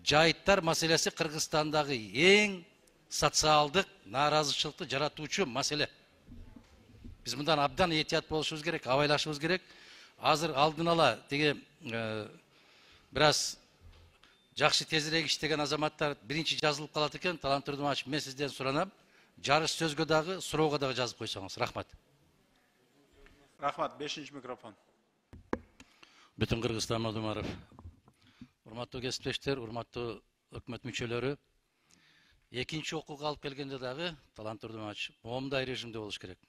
жайыттар маселеси Кыргызстандагы эң социалдык нааразычылыкты жаратуучу маселе. Биз мындан абдан этият болушубуз керек, абайлашыбыз керек. Азыр алдын ала теге бираз жакшы тезирээк иштеген азаматтар биринчи жазылып калат экен. Талант Турдумашев, мен сизден суранам. Жарыш сөзгө дагы, суроого дагы жазып койсоңуз. Рахмат. Рахмат. 5-ші микрофон. Бүтүн Кыргызстан Мадумаров. Урматтуу кесиптештер, урматтуу өкмөт мүчөлөрү. Экинчи окууга алып келгенде дагы Талант Турдумашев моомдай режимде болуш керек.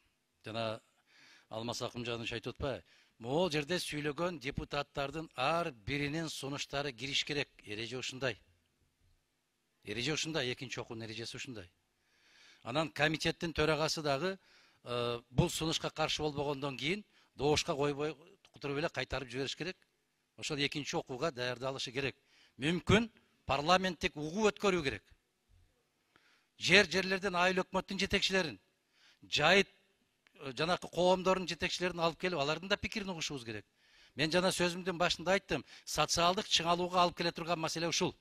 Жана Алмаз Акымжанович айтып атпайбы? Могул жерде сүйлөгөн депутаттардын ар биринин сунуштары кириш керек. Эреже ушундай. Эреже ушундай, экинчи окуунун эрежеси ушундай. Анан комитеттин төрагасы дагы бул сунушка каршы болбогондон кийин добушка койбой туруп эле кайтарып жибериш керек. Ошол экинчи окууга даярдалышы керек. Мүмкүн парламенттик угуу өткөрүү керек. Жерлерден айыл өкмөттүн жетекчилерин, жайыт жанакы коомдордун жетекчилерин алып келип, алардын да пикирин угушубуз керек. Мен жана сөзүмдүн башында айттым, социалдык чыңалууга алып келе турган маселе ушул.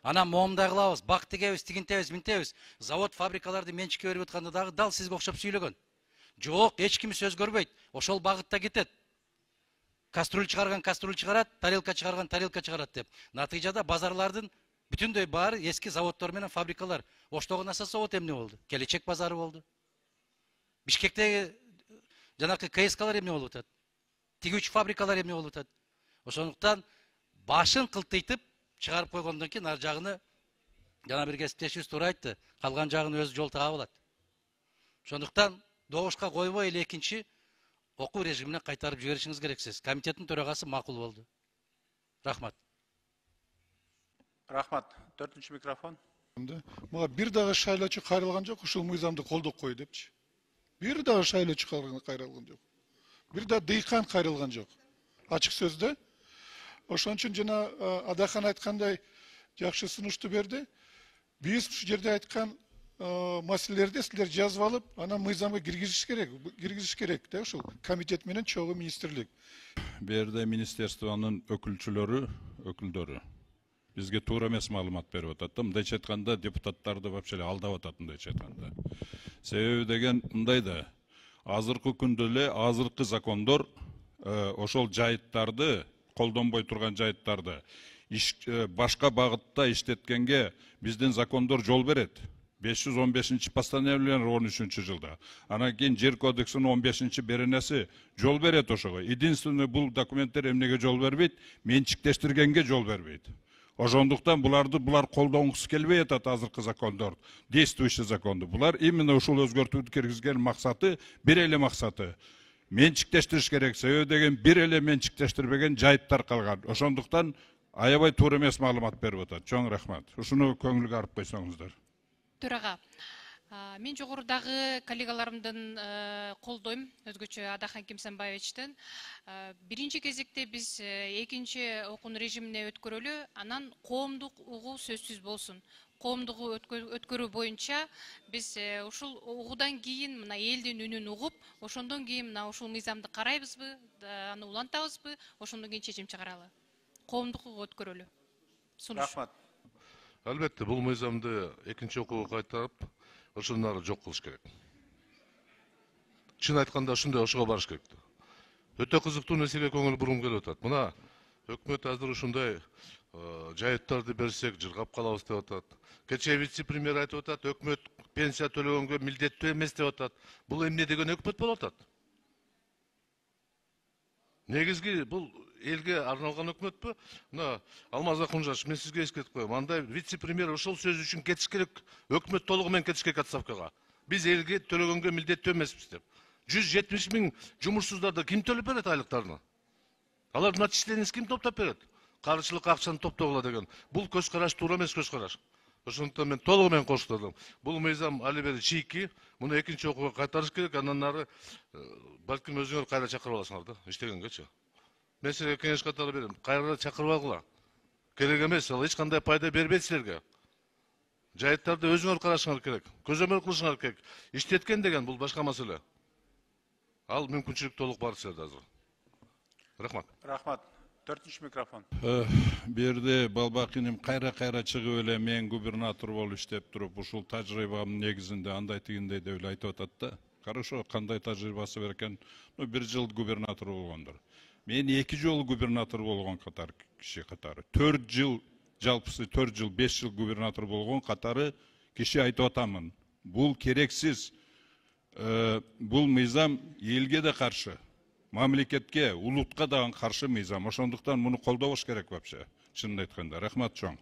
Анан моомдай кылабыз, бак тигебиз, тигинтебиз, минтебиз. Завод, фабрикаларды менчикке берип атканда дагы дал сизге окшоп сүйлөгөн. Жок, эч ким сөз көрбөйт. Ошол багытта кетет. Кастрюль чыгарган кастрюль чыгарат, тарелка чыгарган тарелка чыгарат деп. Натыйжада базарлардын бүтүндөй баары эски заводдор менен фабрикалар. Оштогу Наса завод эмне болду? Келечек базары болду. Бишкектеги жанакы КСКлар эмне болуп атат? Тигүүчү фабрикалар эмне болуп атат? Ошондуктан башын кылтыйтып чыгарып койгондон кийин ар жагыны жана бир кесиптешибиз туура айтты. Калган жагын өзү жол таап алат. Ошондуктан добушка койбой эле экинчи окуу режимине кайтарып жиберишиңиз керексиз. Комитеттин төрагасы макул болду. Рахмат. Рахмат. 4-ші микрофон. Мага бир дагы шайлоочу кайрылган жок, ушул мыйзамды колдоп кой депчи. Бир дагы шайлоочу кайрылган жок. Бир да дыйкан кайрылган жок. Ачык сөздө. Ошон үчүн жана Адахан айткандай жакшы сунушту берди. Биз ушул жерде айткан маселелерди силер жазып алып, анан мыйзамга киргизиш керек да ушул комитет менен чогуу министрлик. Бу жерде министерствонун өкүлдөрү бизге туура эмес маалымат берип атат. Мындайча айтканда депутаттарды вообще алдап атат, мындайча айтканда. Себеби деген мындай да, азыркы күндө эле азыркы закондор ошол жайыттарды, колдонбой турган жайыттарды башка багытта иштеткенге биздин закондор жол берет. 515 постановление 13-жылда. Анан кийин жер кодексинин 15 беренеси жол берет ошого. Единственный бул документтер эмнеге жол бербейт? Менчиктештиргенге жол бербейт. Ошондуктан булар колдонгусу келбей атат азыркы закондор, действующий законду. Булар именно ушул өзгөртүүнү киргизген максаты, бир эле максаты. Менчиктештириш керек. Себеби деген бир эле менчиктештирбеген жайыттар калган. Ошондуктан аябай туура эмес маалымат берип атат. Чоң рахмат. Ушуну көңүлгө алып койсоңуздар. Төрага, мен жогорудагы коллегаларымдын колдойм, өзгөчө Адахан Кимсанбаевичтен. Биринчи кезекте биз экинчи окуун режимине өткөрөлү, анан коомдук угуу сөзсүз болсун. Коомдук өткөрүү боюнча биз ушул угуудан кийин мына элдин үнүн угуп, ошондон кийин мына ушул мыйзамды карайбызбы, аны улантабызбы, ошондон кийин чечим чыгаралы. Коомдук угуу өткөрөлү. Рахмат. Албетте, бул мыйзамды экинчи окууга кайтарып, ошондон ары жок кылыш керек. Чын айтканда ушундай ошого барыш керек. Өтө кызыктуу нерсеге көңүл бургум келип атат. Мына өкмөт азыр ушундай жайыттарды берсек жыргап калабыз деп атат. Кечээ вице-премьер айтып атат, өкмөт пенсия төлөгөнгө милдеттүү эмес деп атат. Бул эмне деген өкмөт болуп атат? Негизги бул элге арналган өкмөтпү? Мына Алмаз Акымжанович, мен сизге эскертип коем. Андай вице-премьер ошол сөз үчүн кетиш керек, өкмөт толугу менен кетиш керек отставкага. Биз элге төлөгөнгө милдеттүү эмеспиз деп. 170 000 жумушсуздарды ким төлөп берет айлыктарына? Алардын отчислениясын ким топтоп берет? Каржылык акчаны топтогула деген. Бул көз караш туура эмес көз караш. Ошондуктан мен толугу менен коштолдум. Бул мыйзам али бери чийки, муну экинчи окууга кайтарыш керек, андан ары балким өзүңөр кайра чакырып аласыңар да, иштегенгечи. Мен силерге кеңеш катары берем. Кайра чакырбагыла. Керек эмес, ал эч кандай пайда бербейт силерге. Жайыттарды өзүңөр карашыңар керек. Көзөмөл кылышыңар керек. Иштеткен деген бул башка маселе. Ал мүмкүнчүлүк толук бар силерде азыр. Рахмат. Рахмат. Dördüncü mikrofon. Берде Балбакиним кайра чыгып эле мен губернатор болуп иштеп туруп ушул тажрыйбамдын негизинде андай тигиндей деп эле айтып атат да. Хорошо, кандай тажрыйбасы бар экен? 1 жыл губернатор болгондур. Мен 2 жолу губернатор болгон киши катары. 4 жыл, жалпысы 4 жыл, 5 жыл губернатор болгон катары киши айтып атамын. Бул керексиз. Бул мыйзам элге да каршы. Мамлекетке, улутка дагы каршы мыйзам. Ошондуктан муну колдобош керек вообще. Чынын айтканда. Рахмат чоң.